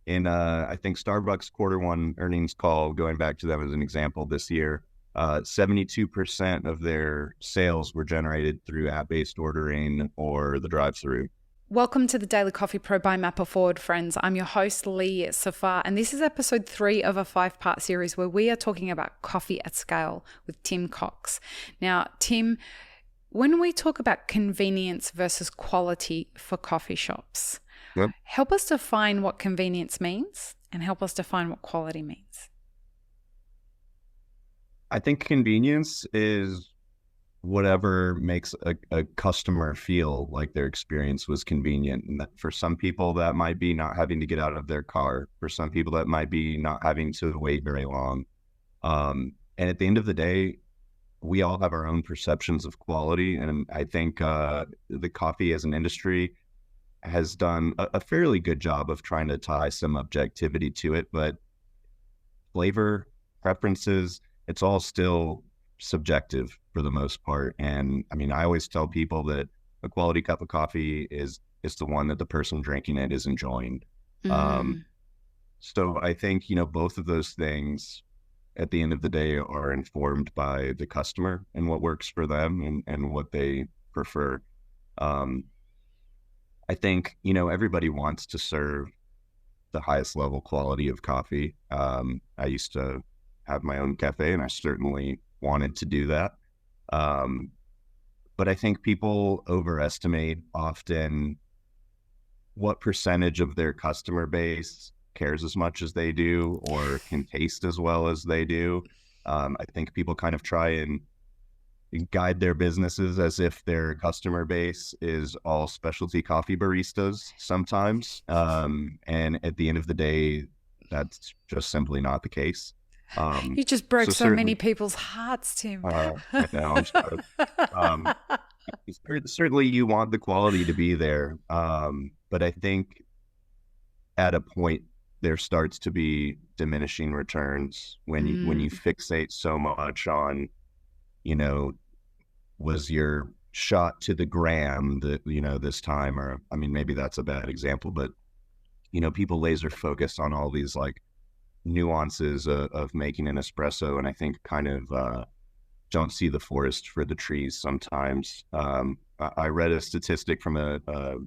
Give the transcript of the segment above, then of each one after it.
in I think Starbucks quarter one earnings call, going back to them as an example this year, 72% of their sales were generated through app-based ordering or the drive-through. Welcome to the Daily Coffee Pro by Mapper Forward, friends. I'm your host, Lee Safar, and this is episode 3 of a 5-part series where we are talking about coffee at scale with Tim Cox. Now, Tim, when we talk about convenience versus quality for coffee shops, Yep. help us define what convenience means and help us define what quality means. I think convenience is whatever makes a customer feel like their experience was convenient. And that for some people, that might be not having to get out of their car. For some people, that might be not having to wait very long. And at the end of the day, we all have our own perceptions of quality. And I think the coffee as an industry has done a fairly good job of trying to tie some objectivity to it. But flavor, preferences, it's all still subjective for the most part. And I mean, I always tell people that a quality cup of coffee is the one that the person drinking it is enjoying. So I think, both of those things at the end of the day are informed by the customer and what works for them and what they prefer. I think, everybody wants to serve the highest level quality of coffee. I used to have my own cafe and I certainly wanted to do that. But I think people overestimate often what percentage of their customer base cares as much as they do or can taste as well as they do. I think people kind of try and guide their businesses as if their customer base is all specialty coffee baristas sometimes. And at the end of the day, that's just simply not the case. You just broke so many certainly, people's hearts, Tim. I know, I'm sorry. Um, certainly you want the quality to be there. But I think at a point there starts to be diminishing returns when you fixate so much on, was your shot to the gram that, this time, or, I mean, maybe that's a bad example, but, people laser focus on all these like nuances of making an espresso. And I think kind of, don't see the forest for the trees sometimes. I read a statistic from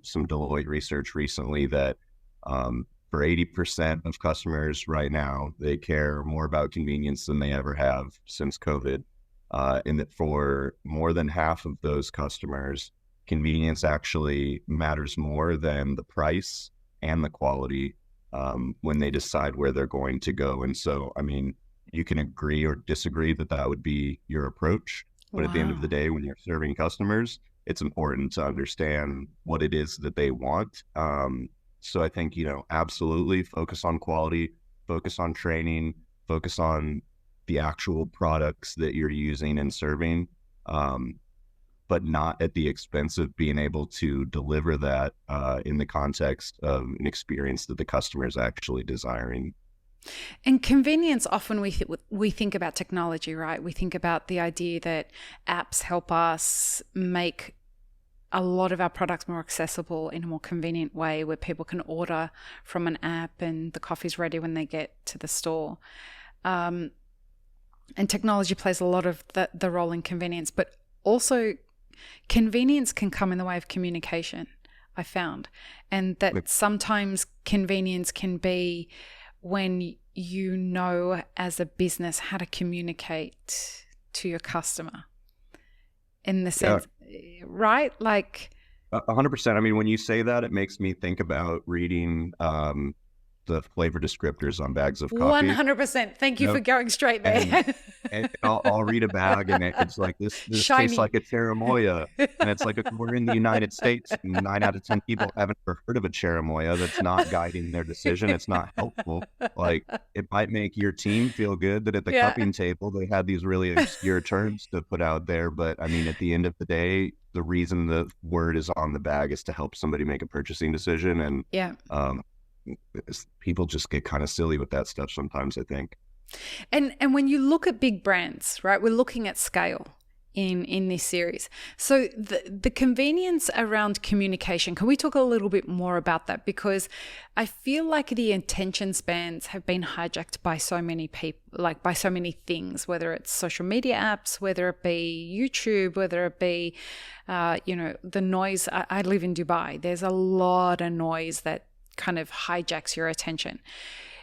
some Deloitte research recently that, for 80% of customers right now, they care more about convenience than they ever have since COVID. And that for more than half of those customers, convenience actually matters more than the price and the quality when they decide where they're going to go. And so, I mean, you can agree or disagree that would be your approach. But at the end of the Wow. day, when you're serving customers, it's important to understand what it is that they want. So I think, absolutely focus on quality, focus on training, focus on the actual products that you're using and serving, but not at the expense of being able to deliver that in the context of an experience that the customer is actually desiring. And convenience, often we think about technology, right? We think about the idea that apps help us make a lot of our products more accessible in a more convenient way where people can order from an app and the coffee's ready when they get to the store. And technology plays a lot of the role in convenience, but also convenience can come in the way of communication, I found. And that sometimes convenience can be when you know as a business how to communicate to your customer in the sense, right? Like 100%. I mean, when you say that, it makes me think about reading the flavor descriptors on bags of coffee. 100%. Thank you for going straight And, there. and I'll read a bag and it's like, this Shiny. tastes like a cherimoya. And it's like, we're in the United States and 9 out of 10 people haven't ever heard of a cherimoya. That's not guiding their decision. It's not helpful. Like, it might make your team feel good that at the Yeah. cupping table, they had these really obscure terms to put out there. But I mean, at the end of the day, the reason the word is on the bag is to help somebody make a purchasing decision. And Yeah. people just get kind of silly with that stuff sometimes, I think. And when you look at big brands, right, we're looking at scale. in this series. So the convenience around communication, can we talk a little bit more about that? Because I feel like the attention spans have been hijacked by so many people, like by so many things, whether it's social media apps, whether it be YouTube, whether it be, the noise. I live in Dubai. There's a lot of noise that kind of hijacks your attention.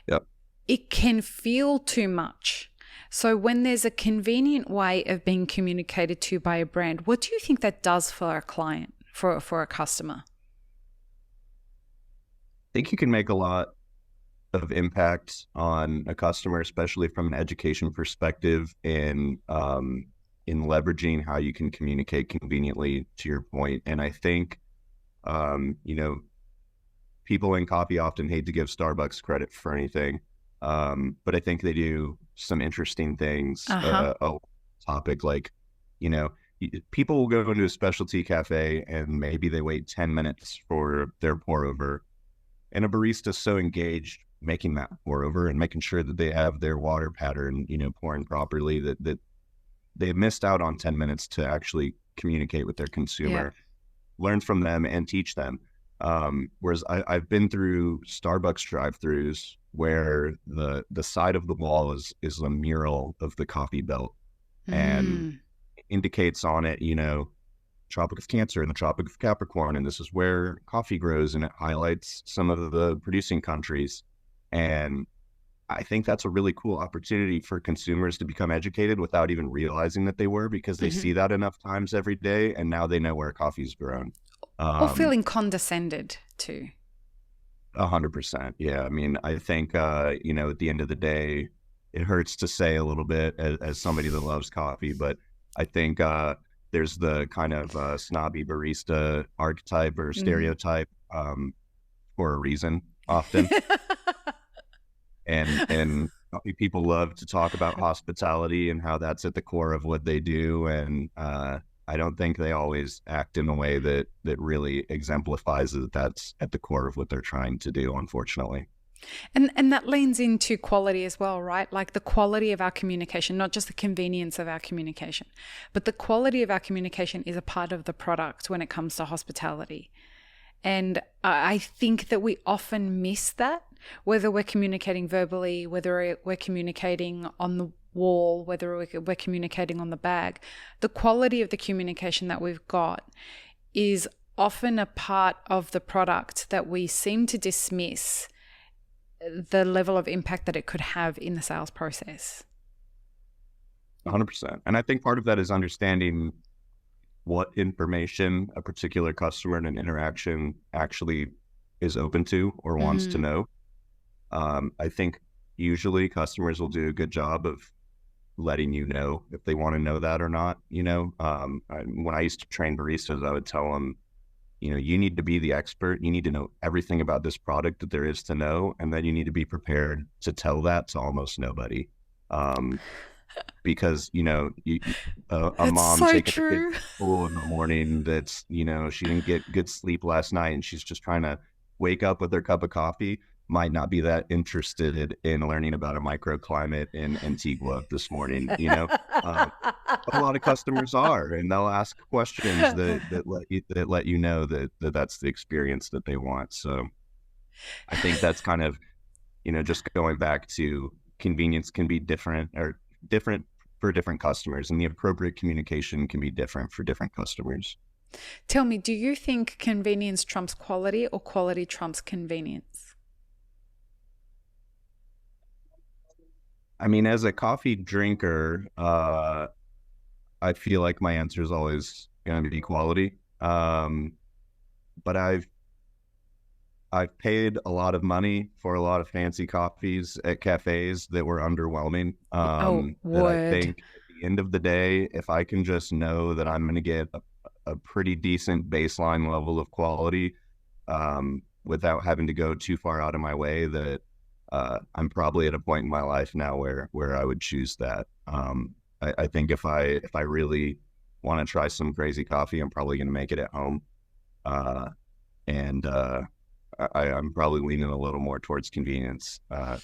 Yep. It can feel too much. So when there's a convenient way of being communicated to by a brand, what do you think that does for a client, for a customer? I think you can make a lot of impact on a customer, especially from an education perspective, and in leveraging how you can communicate conveniently, to your point. And I think, people in coffee often hate to give Starbucks credit for anything. But I think they do some interesting things. Topic like, people will go into a specialty cafe and maybe they wait 10 minutes for their pour over. And a barista is so engaged making that pour over and making sure that they have their water pattern, pouring properly, that they missed out on 10 minutes to actually communicate with their consumer, learn from them and teach them. Whereas I've been through Starbucks drive-thrus where the side of the wall is a mural of the coffee belt and indicates on it, Tropic of Cancer and the Tropic of Capricorn, and this is where coffee grows, and it highlights some of the producing countries. And I think that's a really cool opportunity for consumers to become educated without even realizing that they were, because they see that enough times every day, and now they know where coffee's grown. Or feeling condescended to. 100%. Yeah. I mean, I think, at the end of the day, it hurts to say a little bit as somebody that loves coffee, but I think there's the kind of snobby barista archetype or stereotype for a reason often. and people love to talk about hospitality and how that's at the core of what they do. And I don't think they always act in a way that really exemplifies that that's at the core of what they're trying to do, unfortunately. And that leans into quality as well, right? Like the quality of our communication, not just the convenience of our communication, but the quality of our communication is a part of the product when it comes to hospitality. And I think that we often miss that, whether we're communicating verbally, whether we're communicating on the wall, whether we're communicating on the bag. The quality of the communication that we've got is often a part of the product that we seem to dismiss the level of impact that it could have in the sales process. 100%. And I think part of that is understanding what information a particular customer in an interaction actually is open to or wants to know. I think usually customers will do a good job of letting you know if they want to know that or not. When I used to train baristas, I would tell them, you need to be the expert. You need to know everything about this product that there is to know. And then you need to be prepared to tell that to almost nobody. Because, a mom so taking true. a kid to school in the morning that's, she didn't get good sleep last night and she's just trying to wake up with their cup of coffee, might not be that interested in learning about a microclimate in Antigua this morning. A lot of customers are, and they'll ask questions that let you know that that's the experience that they want. So I think that's kind of, just going back to convenience can be different for different customers, and the appropriate communication can be different for different customers. Tell me, do you think convenience trumps quality or quality trumps convenience? I mean, as a coffee drinker, I feel like my answer is always going to be quality. But I've paid a lot of money for a lot of fancy coffees at cafes that were underwhelming. That I think at the end of the day, if I can just know that I'm going to get a pretty decent baseline level of quality, without having to go too far out of my way, that I'm probably at a point in my life now where I would choose that. I think if I really want to try some crazy coffee, I'm probably going to make it at home. I'm probably leaning a little more towards convenience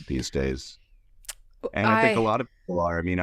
these days. And I think a lot of people are. I mean,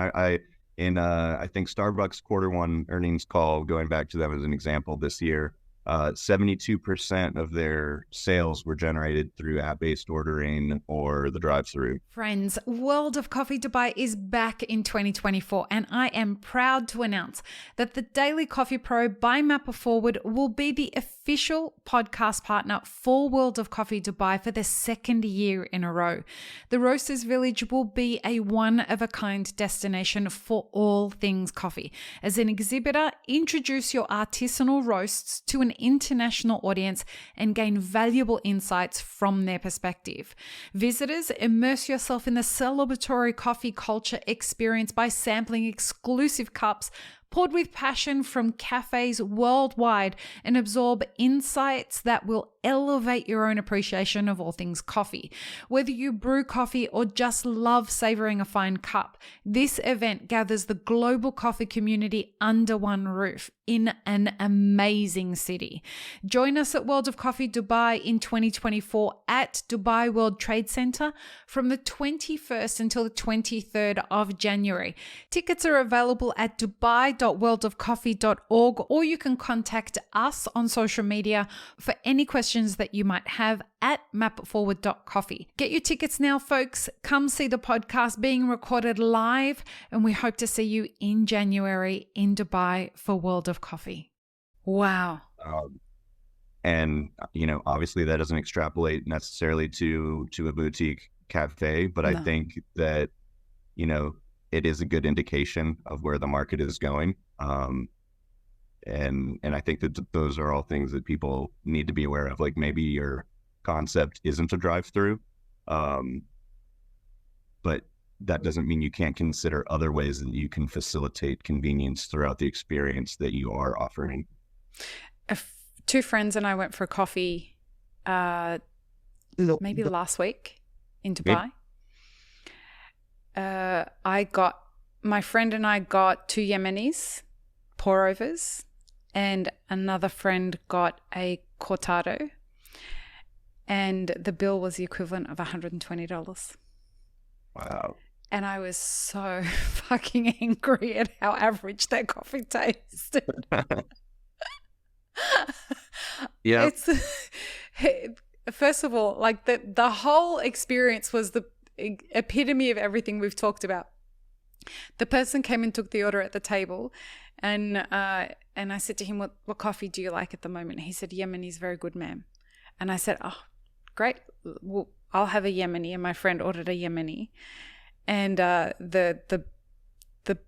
in I think Starbucks Q1 earnings call, going back to them as an example this year, 72% of their sales were generated through app-based ordering or the drive-through. Friends, World of Coffee Dubai is back in 2024, and I am proud to announce that the Daily Coffee Pro by Mapper Forward will be the official podcast partner for World of Coffee Dubai for the second year in a row. The Roasters Village will be a one-of-a-kind destination for all things coffee. As an exhibitor, introduce your artisanal roasts to an international audience and gain valuable insights from their perspective. Visitors, immerse yourself in the celebratory coffee culture experience by sampling exclusive cups poured with passion from cafes worldwide, and absorb insights that will elevate your own appreciation of all things coffee. Whether you brew coffee or just love savoring a fine cup, this event gathers the global coffee community under one roof in an amazing city. Join us at World of Coffee Dubai in 2024 at Dubai World Trade Center from the 21st until the 23rd of January. Tickets are available at dubai.worldofcoffee.org, or you can contact us on social media for any questions that you might have at mapforward.coffee. Get your tickets now, folks. Come see the podcast being recorded live, and we hope to see you in January in Dubai for World of Coffee. Wow. And, obviously that doesn't extrapolate necessarily to a boutique cafe, but I think that, it is a good indication of where the market is going. And I think that those are all things that people need to be aware of. Like, maybe your concept isn't a drive-through, but that doesn't mean you can't consider other ways that you can facilitate convenience throughout the experience that you are offering. Two friends and I went for a coffee maybe last week in Dubai. My friend and I got 2 Yemenis pour-overs, and another friend got a cortado, and the bill was the equivalent of $120. Wow. And I was so fucking angry at how average that coffee tasted. Yeah. First of all, like the whole experience was the epitome of everything we've talked about. The person came and took the order at the table, and I said to him, what coffee do you like at the moment? He said, Yemeni is very good, ma'am. And I said, oh, great. Well, I'll have a Yemeni. And my friend ordered a Yemeni. And the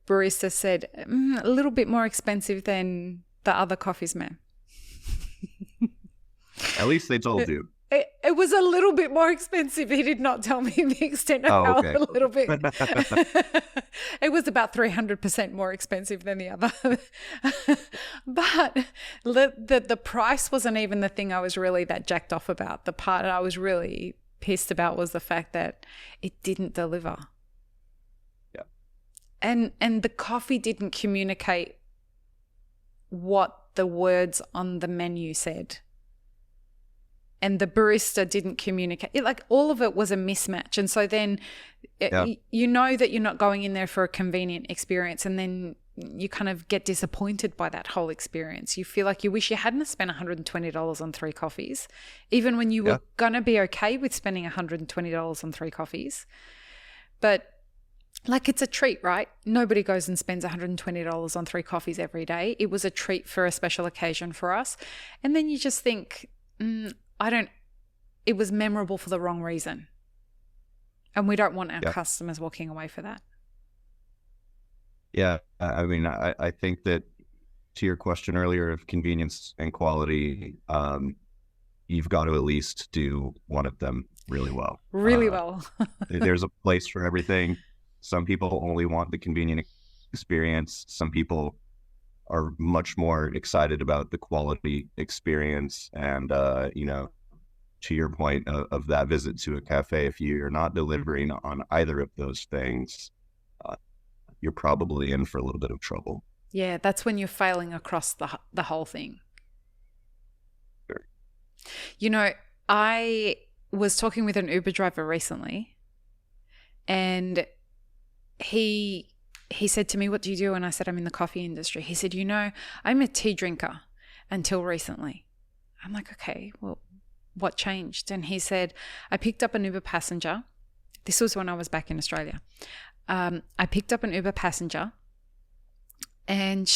barista said, a little bit more expensive than the other coffees, ma'am. At least they told you. It was a little bit more expensive. He did not tell me the extent of how a little bit. It was about 300% more expensive than the other. But the price wasn't even the thing I was really that jacked off about. The part I was really pissed about was the fact that it didn't deliver. Yeah. And the coffee didn't communicate what the words on the menu said. And the barista didn't communicate. All of it was a mismatch. And so then you know that you're not going in there for a convenient experience, and then you kind of get disappointed by that whole experience. You feel like you wish you hadn't spent $120 on 3 coffees, even when you were going to be okay with spending $120 on 3 coffees. But it's a treat, right? Nobody goes and spends $120 on 3 coffees every day. It was a treat for a special occasion for us. And then you just think, it was memorable for the wrong reason. And we don't want our customers walking away for that. Yeah. I mean, I think that, to your question earlier of convenience and quality, you've got to at least do one of them really well. Really well. There's a place for everything. Some people only want the convenient experience. Some people are much more excited about the quality experience. And, to your point of that visit to a cafe, if you're not delivering on either of those things, you're probably in for a little bit of trouble. Yeah, that's when you're failing across the whole thing. Sure. I was talking with an Uber driver recently, and he he said to me, "What do you do?" And I said, "I'm in the coffee industry." He said, "I'm a tea drinker until recently." I'm like, "Okay, well, what changed?" And he said, "I picked up an Uber passenger." This was when I was back in Australia. I picked up an Uber passenger, and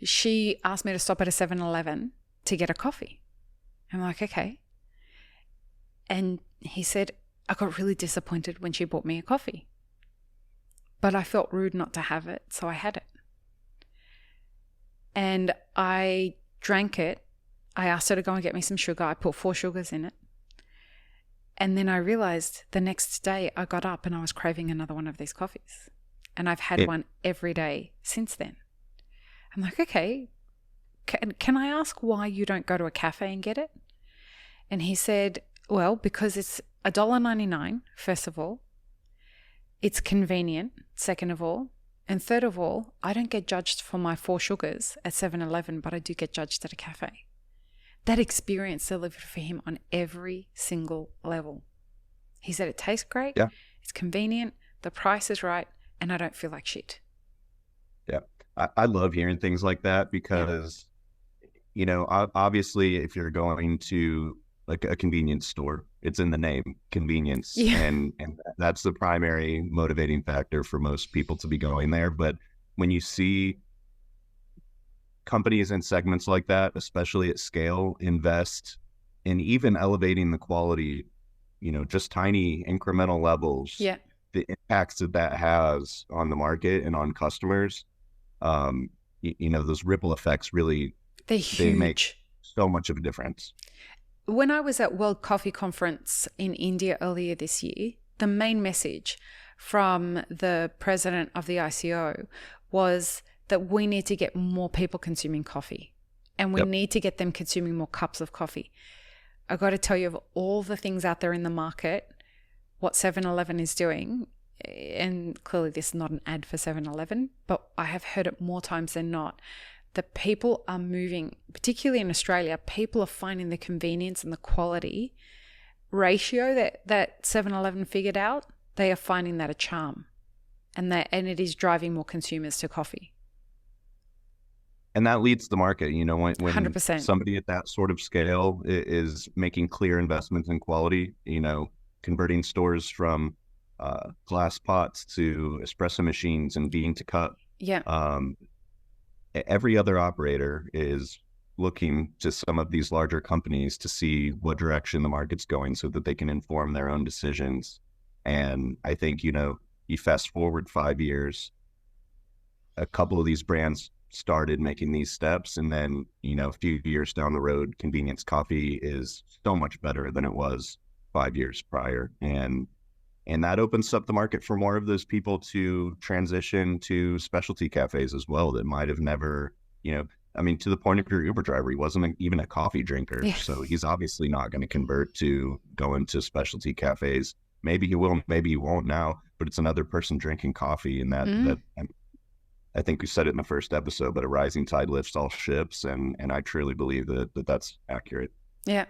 she asked me to stop at a 7-Eleven to get a coffee. I'm like, "Okay." And he said, "I got really disappointed when she bought me a coffee, but I felt rude not to have it, so I had it. And I drank it. I asked her to go and get me some sugar. I put 4 sugars in it. And then I realized the next day I got up and I was craving another one of these coffees. And I've had one every day since then." I'm like, "Okay, can I ask why you don't go to a cafe and get it?" And he said, "Well, because it's $1.99, first of all. It's convenient, second of all. And third of all, I don't get judged for my 4 sugars at 7-Eleven, but I do get judged at a cafe." That experience delivered for him on every single level. He said, "It tastes great, it's convenient, the price is right, and I don't feel like shit." Yeah. I love hearing things like that because, obviously if you're going to like a convenience store, it's in the name, convenience. Yeah. And that's the primary motivating factor for most people to be going there. But when you see companies and segments like that, especially at scale, invest in even elevating the quality, just tiny incremental levels, the impacts that has on the market and on customers, those ripple effects really, they make so much of a difference. When I was at World Coffee Conference in India earlier this year, the main message from the president of the ICO was that we need to get more people consuming coffee, and we need to get them consuming more cups of coffee. I got to tell you, of all the things out there in the market, what 7-Eleven is doing, and clearly this is not an ad for 7-Eleven, but I have heard it more times than not, that people are moving, particularly in Australia, people are finding the convenience and the quality ratio that 7-Eleven figured out. They are finding that a charm, and it is driving more consumers to coffee. And that leads the market, when 100%. Somebody at that sort of scale is making clear investments in quality, converting stores from glass pots to espresso machines and bean to cup. Yeah. Every other operator is looking to some of these larger companies to see what direction the market's going so that they can inform their own decisions. And I think, you fast forward 5 years, a couple of these brands started making these steps, and then a few years down the road, convenience coffee is so much better than it was 5 years prior, and that opens up the market for more of those people to transition to specialty cafes as well that might have never, to the point of your Uber driver, he wasn't even a coffee drinker, so he's obviously not going to convert to going to specialty cafes. Maybe he will, maybe he won't now, but it's another person drinking coffee, and that I think we said it in the first episode, but a rising tide lifts all ships, and I truly believe that's accurate. Yeah.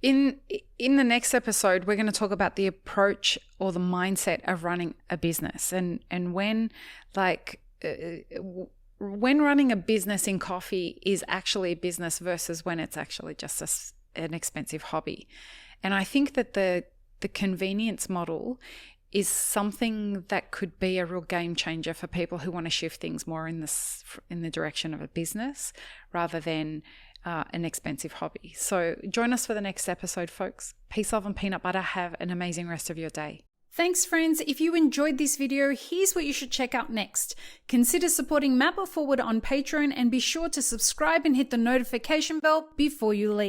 In the next episode, we're going to talk about the approach or the mindset of running a business, and when running a business in coffee is actually a business versus when it's actually just an expensive hobby. And I think that the convenience model is something that could be a real game changer for people who want to shift things more in the direction of a business rather than an expensive hobby. So join us for the next episode, folks. Peace, love, and peanut butter. Have an amazing rest of your day. Thanks, friends. If you enjoyed this video, here's what you should check out next. Consider supporting Map It Forward on Patreon, and be sure to subscribe and hit the notification bell before you leave.